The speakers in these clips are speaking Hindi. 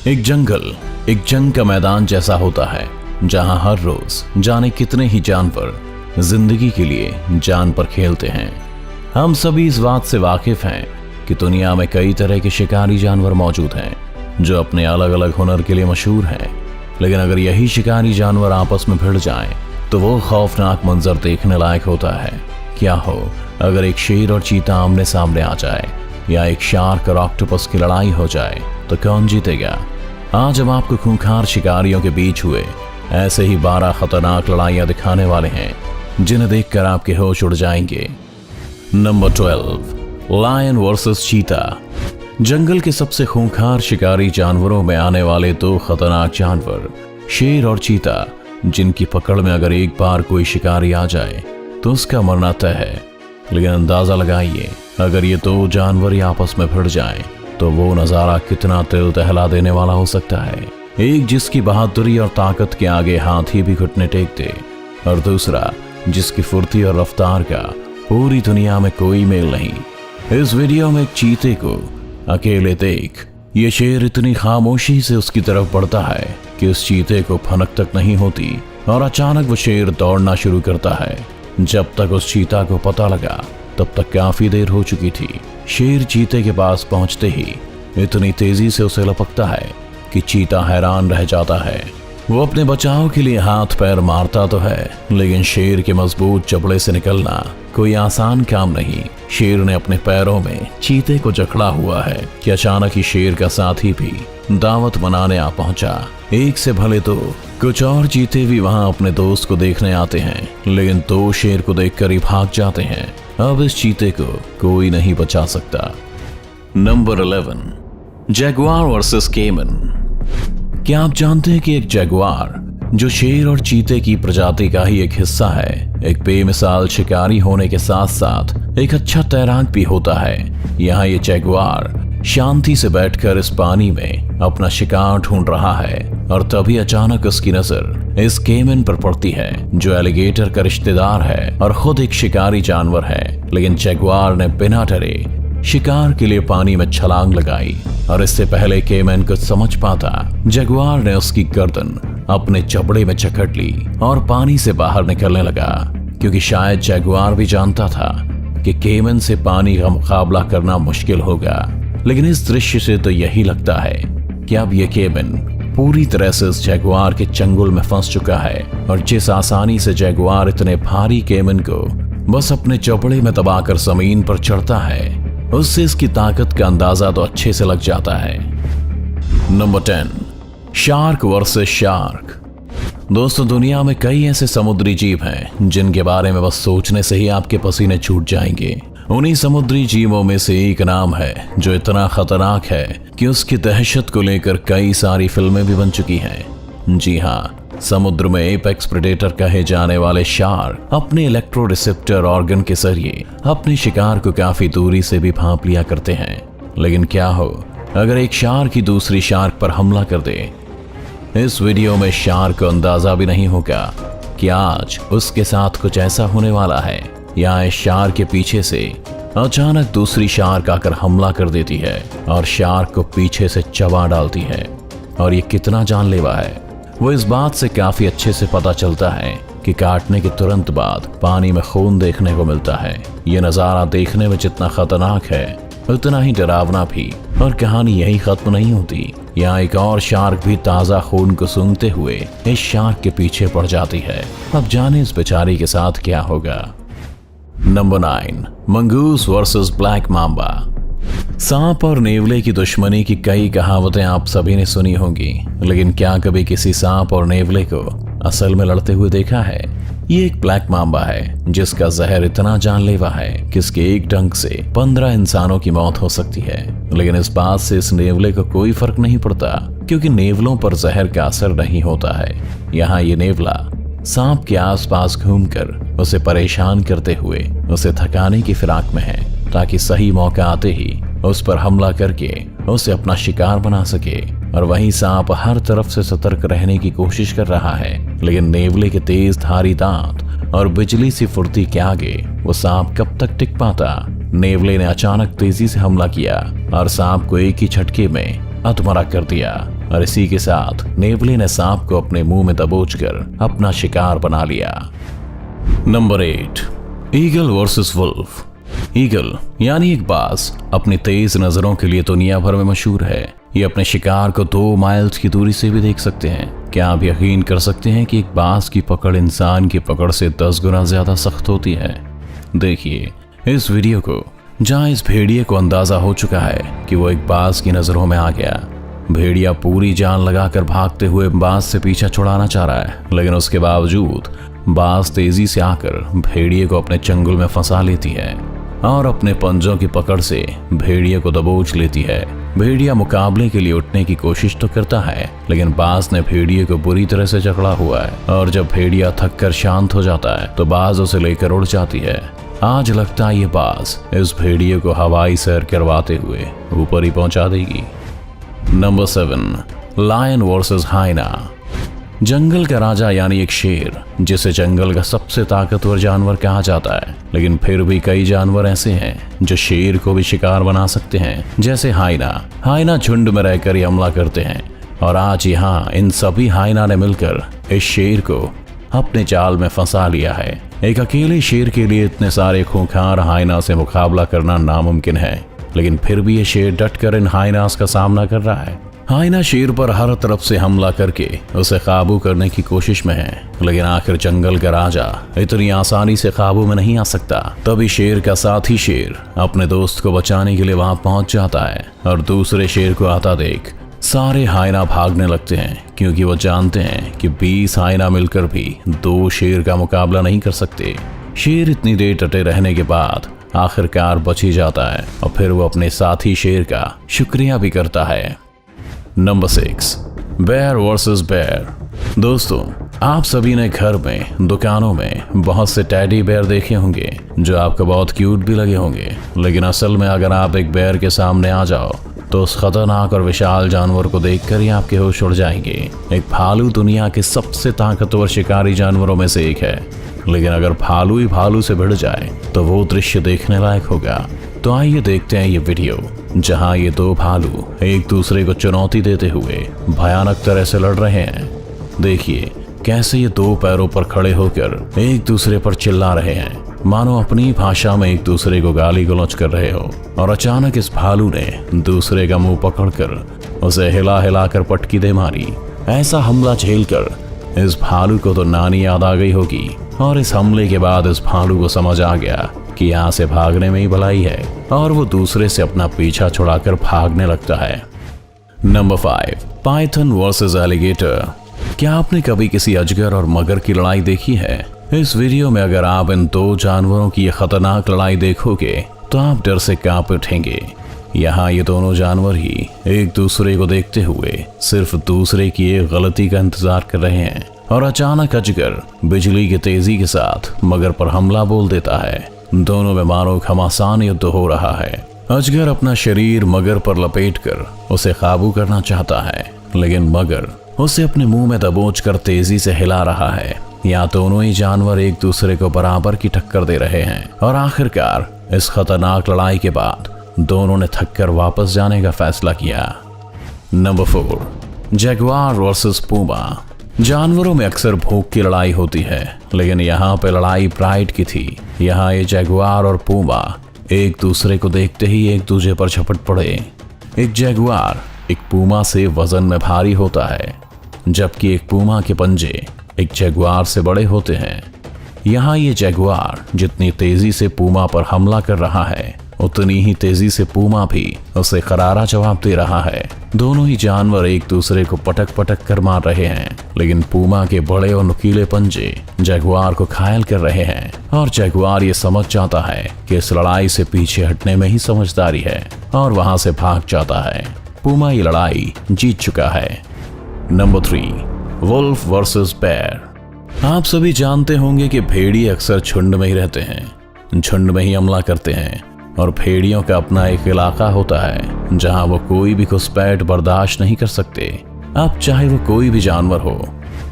एक जंगल एक जंग का मैदान जैसा होता है, जहां हर रोज जाने कितने ही जानवर जिंदगी के लिए जान पर खेलते हैं। हम सभी इस बात से वाकिफ हैं कि दुनिया में कई तरह के शिकारी जानवर मौजूद हैं जो अपने अलग अलग हुनर के लिए मशहूर हैं। लेकिन अगर यही शिकारी जानवर आपस में भिड़ जाएं, तो वो खौफनाक मंजर देखने लायक होता है। क्या हो अगर एक शेर और चीता आमने सामने आ जाए, या एक शार्क और ऑक्टोपस की लड़ाई हो जाए, तो कौन जीतेगा? आज हम आपको खूंखार शिकारियों के बीच हुए ऐसे ही 12 खतरनाक लड़ाइयां दिखाने वाले हैं जिन्हें देखकर आपके होश उड़ जाएंगे। नंबर 12, लायन वर्सेस चीता। जंगल के सबसे खूंखार शिकारी जानवरों में आने वाले 2 खतरनाक जानवर, शेर और चीता, जिनकी पकड़ में अगर एक बार कोई शिकारी आ जाए तो उसका मरना तय है। लेकिन अंदाजा लगाइए, अगर ये 2 जानवर ही आपस में भिड़ जाएं, तो वो नजारा कितना दिल दहला देने वाला हो सकता है। एक जिसकी बहादुरी और ताकत के आगे हाथी भी घुटने टेक दे, और दूसरा जिसकी फुर्ती और रफ्तार का पूरी दुनिया में कोई मेल नहीं। इस वीडियो में एक चीते को अकेले देख ये शेर इतनी खामोशी से उसकी तरफ बढ़ता है कि उस चीते को भनक तक नहीं होती, और अचानक वो शेर दौड़ना शुरू करता है। जब तक उस चीता को पता लगा तब तक काफी देर हो चुकी थी। शेर चीते के पास पहुंचते ही इतनी तेजी से उसे लपकता है कि चीता हैरान रह जाता है। वो अपने बचाव के लिए हाथ पैर मारता तो है, लेकिन शेर के मजबूत जबड़े से निकलना कोई आसान काम नहीं। शेर ने अपने पैरों में चीते को जकड़ा हुआ है कि अचानक ही शेर का साथी भी दावत मनाने आ पहुंचा। एक से भले तो कुछ और चीते भी वहां अपने दोस्त को देखने आते हैं, लेकिन 2 शेर को देखकर ही भाग जाते हैं। अब इस चीते को कोई नहीं बचा सकता। नंबर 11, जैगुआर वर्सेस केमन। क्या आप जानते हैं कि एक जैगुआर, जो शेर और चीते की प्रजाति का ही एक हिस्सा है, एक बेमिसाल शिकारी होने के साथ साथ एक अच्छा तैराक भी होता है। यहाँ ये जैगुआर शांति से बैठकर इस पानी में अपना शिकार ढूंढ रहा है, और तभी अचानक उसकी नजर इस केमन पर पड़ती है, जो एलिगेटर का रिश्तेदार है और खुद एक शिकारी जानवर है। लेकिन जैगुआर ने बिना डरे शिकार के लिए पानी में छलांग लगाई, और इससे पहले केमन कुछ समझ पाता, जैगुआर ने उसकी गर्दन अपने जबड़े में जकड़ ली और पानी से बाहर निकलने लगा, क्योंकि शायद जैगुआर भी जानता था कि केमन से पानी का मुकाबला करना मुश्किल होगा। लेकिन इस दृश्य से तो यही लगता है कि अब ये केमन पूरी तरह से इस जैगुआर के चंगुल में फंस चुका है, और जिस आसानी से जैगुआर इतने भारी केमन को बस अपने जबड़े में दबाकर जमीन पर चढ़ता है, उससे इसकी ताकत का अंदाजा तो अच्छे से लग जाता है। Number 10, shark versus shark. दोस्तों, दुनिया में कई ऐसे समुद्री जीव हैं जिनके बारे में बस सोचने से ही आपके पसीने छूट जाएंगे। उन्हीं समुद्री जीवों में से एक नाम है जो इतना खतरनाक है कि उसकी दहशत को लेकर कई सारी फिल्में भी बन चुकी हैं। जी हाँ, समुद्र में एपेक्स प्रेडेटर कहे जाने वाले शार्क अपने इलेक्ट्रो रिसेप्टर ऑर्गन के जरिए अपने शिकार को काफी दूरी से भी भांप लिया करते हैं। लेकिन क्या हो अगर एक शार्क ही दूसरी शार्क पर हमला कर दे? इस वीडियो में शार्क को अंदाजा भी नहीं होगा कि आज उसके साथ कुछ ऐसा होने वाला है। यहाँ इस शार्क के पीछे से अचानक दूसरी शार्क आकर हमला कर देती है और शार्क को पीछे से चबा डालती है। और ये कितना जानलेवा है वो इस बात से काफी अच्छे से पता चलता है कि काटने के तुरंत बाद पानी में खून देखने को मिलता है। ये नजारा देखने में जितना खतरनाक है उतना ही डरावना भी। और कहानी यही खत्म नहीं होती। यहाँ एक और शार्क भी ताजा खून को सूंघते हुए इस शार्क के पीछे पड़ जाती है। अब जाने इस बेचारी के साथ क्या होगा। Number 9, mongoose versus black Mamba. सांप और नेवले की दुश्मनी की कई कहावतें आप सभी ने सुनी होंगी, लेकिन क्या कभी किसी सांप और नेवले को असल में लड़ते हुए देखा है? ये एक ब्लैक मांबा है जिसका जहर इतना जानलेवा है कि इसके एक डंक से 15 इंसानों की मौत हो सकती है। लेकिन इस बात से इस नेवले को कोई फर्क नहीं पड़ता, क्योंकि नेवलों पर जहर का असर नहीं होता है। यहाँ ये नेवला सांप के आसपास घूमकर उसे परेशान करते हुए उसे थकाने की फिराक में है, ताकि सही मौका आते ही उस पर हमला करके उसे अपना शिकार बना सके। और वहीं सांप हर तरफ से सतर्क रहने की कोशिश कर रहा है, लेकिन नेवले के तेज धारी दांत और बिजली सी फुर्ती के आगे वो सांप कब तक टिक पाता। नेवले ने अचानक तेजी से हमला किया और सांप को एक ही झटके में अधमरा कर दिया। और इसी के साथ नेवले ने सांप को अपने मुंह में दबोचकर अपना शिकार बना लिया। Number 8, eagle versus wolf. Eagle यानी एक बाज अपनी तेज नजरों के लिए दुनिया भर में मशहूर है। ये अपने शिकार को 2 माइल्स की दूरी से भी देख सकते हैं। क्या आप यकीन कर सकते हैं कि एक बाज की पकड़ इंसान की पकड़ से 10 गुना ज्यादा सख्त होती है। देखिए इस वीडियो को, जहां इस भेड़िए को अंदाजा हो चुका है कि वो एक बाज की नजरों में आ गया। भेड़िया पूरी जान लगाकर भागते हुए बाज से पीछा छुड़ाना चाह रहा है, लेकिन उसके बावजूद बाज तेजी से आकर भेड़िए को अपने चंगुल में फंसा लेती है और अपने पंजों की पकड़ से भेड़िए को दबोच लेती है। भेड़िया मुकाबले के लिए उठने की कोशिश तो करता है, लेकिन बाज ने भेड़िए को बुरी तरह से जकड़ा हुआ है और जब भेड़िया थक कर शांत हो जाता है तो बाज उसे लेकर उड़ जाती है। आज लगता है ये बाज इस भेड़िए को हवाई सैर करवाते हुए ऊपर ही पहुंचा देगी। Number 7, lion versus hyena. जंगल का राजा यानी एक शेर, जिसे जंगल का सबसे ताकतवर जानवर कहा जाता है, लेकिन फिर भी कई जानवर ऐसे हैं जो शेर को भी शिकार बना सकते हैं, जैसे हाइना। हाइना झुंड में रहकर ही हमला करते हैं और आज यहाँ इन सभी हाइना ने मिलकर इस शेर को अपने जाल में फंसा लिया है। एक अकेले शेर के लिए इतने सारे खूंखार हाइना से मुकाबला करना नामुमकिन है, लेकिन फिर भी ये शेर डटकर इन हाइनास का सामना कर रहा है। हाइना शेर पर हर तरफ से हमला करके उसे काबू करने की कोशिश में है, लेकिन आखिर जंगल का राजा इतनी आसानी से काबू में नहीं आ सकता। तभी शेर का साथी शेर अपने दोस्त को बचाने के लिए वहां पहुंच जाता है और दूसरे शेर को आता देख सारे हाइना भागने लगते हैं, क्योंकि वो जानते हैं कि 20 हाइना मिलकर भी 2 शेर का मुकाबला नहीं कर सकते। शेर इतनी देर डटे रहने के बाद आखिरकार बच ही जाता है और फिर वो अपने साथी शेर का शुक्रिया भी करता है। Number 6, bear versus bear. दोस्तों, आप सभी ने घर में, दुकानों में बहुत से टेडी बेयर देखे होंगे जो आपको बहुत क्यूट भी लगे होंगे, लेकिन असल में अगर आप एक बेयर के सामने आ जाओ तो उस खतरनाक और विशाल जानवर को देखकर ही आपके होश उड़ जाएंगे। एक भालू दुनिया के सबसे ताकतवर शिकारी जानवरों में से एक है, लेकिन अगर भालू ही भालू से भिड़ जाए तो वो दृश्य देखने लायक होगा। तो आइए देखते हैं ये वीडियो, जहां ये 2 भालू एक दूसरे को चुनौती देते हुए भयानक तरह से लड़ रहे हैं। देखिए कैसे ये 2 पैरों पर खड़े होकर एक दूसरे पर चिल्ला रहे हैं, मानो अपनी भाषा में एक दूसरे को गाली गलौज कर रहे हो। और अचानक इस भालू ने दूसरे का मुंह पकड़कर उसे हिला हिला कर पटकी दे मारी। ऐसा हमला झेलकर इस भालू को तो नानी याद आ गई होगी, और इस हमले के बाद इस भालू को समझ आ गया कि यहाँ से भागने में ही भलाई है, और वो दूसरे से अपना पीछा छुड़ाकर भागने लगता है। Number 5, Python versus alligator. क्या आपने कभी किसी अजगर और मगर की लड़ाई देखी है? इस वीडियो में अगर आप इन 2 जानवरों की ये खतरनाक लड़ाई देखोगे तो आप डर से कांप उठेंगे। यहाँ ये दोनों जानवर ही एक दूसरे को देखते हुए सिर्फ दूसरे की एक गलती का इंतजार कर रहे हैं, और अचानक अजगर बिजली की तेजी के साथ मगर पर हमला बोल देता है। दोनों में मानो घमासान युद्ध हो रहा है। अजगर अपना शरीर मगर पर लपेटकर उसे काबू करना चाहता है, लेकिन मगर उसे अपने मुंह में दबोच कर तेजी से हिला रहा है। यहाँ दोनों ही जानवर एक दूसरे को बराबर की टक्कर दे रहे हैं, और आखिरकार इस खतरनाक लड़ाई के बाद दोनों ने थक कर वापस जाने का फैसला किया। Number 4, Jaguar versus Puma. जानवरों में अक्सर भूख की लड़ाई होती है, लेकिन यहाँ पे लड़ाई प्राइड की थी। यहाँ ये जगुआर और पूमा एक दूसरे को देखते ही एक दूसरे पर झपट पड़े। एक जगुआर एक पूमा से वजन में भारी होता है, जबकि एक पूमा के पंजे एक जगुआर से बड़े होते हैं। यहाँ ये जगुआर जितनी तेजी से पूमा पर हमला कर रहा है, उतनी ही तेजी से पूमा भी उसे करारा जवाब दे रहा है। दोनों ही जानवर एक दूसरे को पटक पटक कर मार रहे हैं, लेकिन पूमा के बड़े और नुकीले पंजे जगुआर को घायल कर रहे हैं, और जगुआर ये समझ जाता है कि इस लड़ाई से पीछे हटने में ही समझदारी है, और वहां से भाग जाता है। पूमा ये लड़ाई जीत चुका है। Number 3, wolf versus bear. आप सभी जानते होंगे कि भेड़िए अक्सर झुंड में ही रहते हैं, झुंड में ही हमला करते हैं, और भेड़ियों का अपना एक इलाका होता है जहां वो कोई भी घुसपैठ बर्दाश्त नहीं कर सकते, अब चाहे वो कोई भी जानवर हो।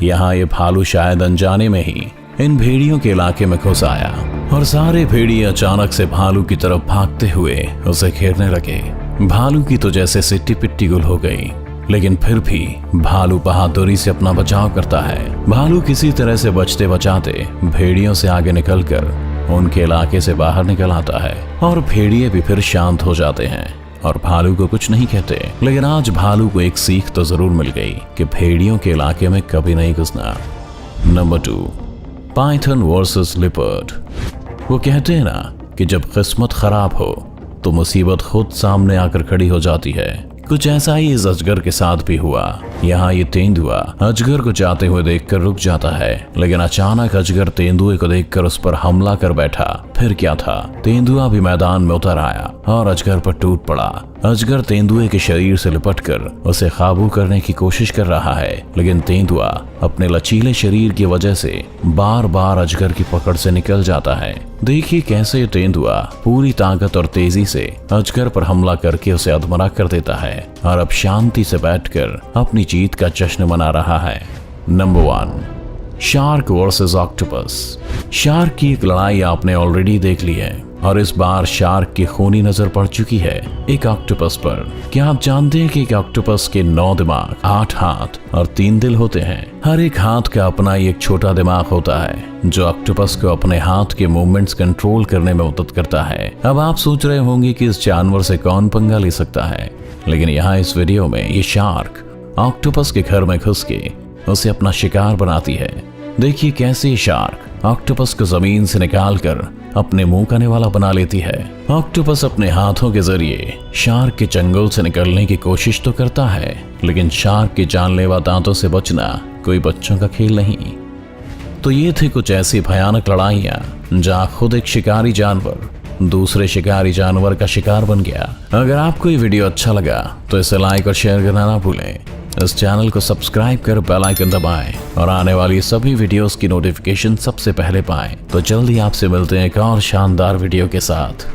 यहाँ ये भालू शायद अनजाने में ही इन भेड़ियों के इलाके में घुस आया, और सारे भेड़िए अचानक से भालू की तरफ भागते हुए उसे घेरने लगे। भालू की तो जैसे सिट्टी पिट्टी गुल हो गई। लेकिन फिर भी भालू बहादुरी से अपना बचाव करता है। भालू किसी तरह से बचते बचाते भेड़ियों से आगे निकलकर उनके इलाके से बाहर निकल आता है और भेड़िए भी फिर शांत हो जाते हैं और भालू को कुछ नहीं कहते। लेकिन आज भालू को एक सीख तो जरूर मिल गई कि भेड़ियों के इलाके में कभी नहीं घुसना। Number 2, Python versus leopard. वो कहते हैं ना कि जब किस्मत खराब हो तो मुसीबत खुद सामने आकर खड़ी हो जाती है। कुछ ऐसा ही इस अजगर के साथ भी हुआ। यहाँ ये तेंदुआ अजगर को जाते हुए देखकर रुक जाता है, लेकिन अचानक अजगर तेंदुए को देखकर उस पर हमला कर बैठा। फिर क्या था, तेंदुआ भी मैदान में उतर आया और अजगर पर टूट पड़ा। अजगर तेंदुए के शरीर से लिपटकर उसे काबू करने की कोशिश कर रहा है, लेकिन तेंदुआ अपने लचीले शरीर की वजह से बार बार अजगर की पकड़ से निकल जाता है। देखिए कैसे तेंदुआ पूरी ताकत और तेजी से अजगर पर हमला करके उसे अधमरा कर देता है और अब शांति से बैठकर अपनी जीत का जश्न मना रहा है। Number 1, shark versus octopus. Shark की एक लड़ाई आपने ऑलरेडी देख ली है और इस बार शार्क की खूनी नजर पड़ चुकी है एक ऑक्टोपस पर। क्या आप जानते हैं कि एक ऑक्टोपस के 9 दिमाग, 8 हाथ और 3 दिल होते हैं। हर एक हाथ का अपना ही एक छोटा दिमाग होता है जो ऑक्टोपस को अपने हाथ के मूवमेंट्स कंट्रोल करने में मदद करता है। अब आप सोच रहे होंगे कि इस जानवर से कौन पंगा ले सकता है, लेकिन यहाँ इस वीडियो में ये शार्क ऑक्टोपस के घर में घुस के उसे अपना शिकार बनाती है। देखिए कैसे ये शार्क ऑक्टोपस को जमीन से निकालकर अपने मुंह का निवाला बना लेती है। ऑक्टोपस अपने हाथों के जरिए शार्क के चंगुल से निकलने की कोशिश तो करता है, लेकिन शार्क के जानलेवा दांतों से बचना कोई बच्चों का खेल नहीं। तो ये थे कुछ ऐसी भयानक लड़ाइयां जहां खुद एक शिकारी जानवर दूसरे शिकारी जानवर का शिकार बन गया। अगर आपको ये वीडियो अच्छा लगा तो इसे लाइक और शेयर करना ना भूलें। इस चैनल को सब्सक्राइब कर बेल आइकन दबाएं और आने वाली सभी वीडियोस की नोटिफिकेशन सबसे पहले पाएं। तो जल्दी आपसे मिलते हैं एक और शानदार वीडियो के साथ।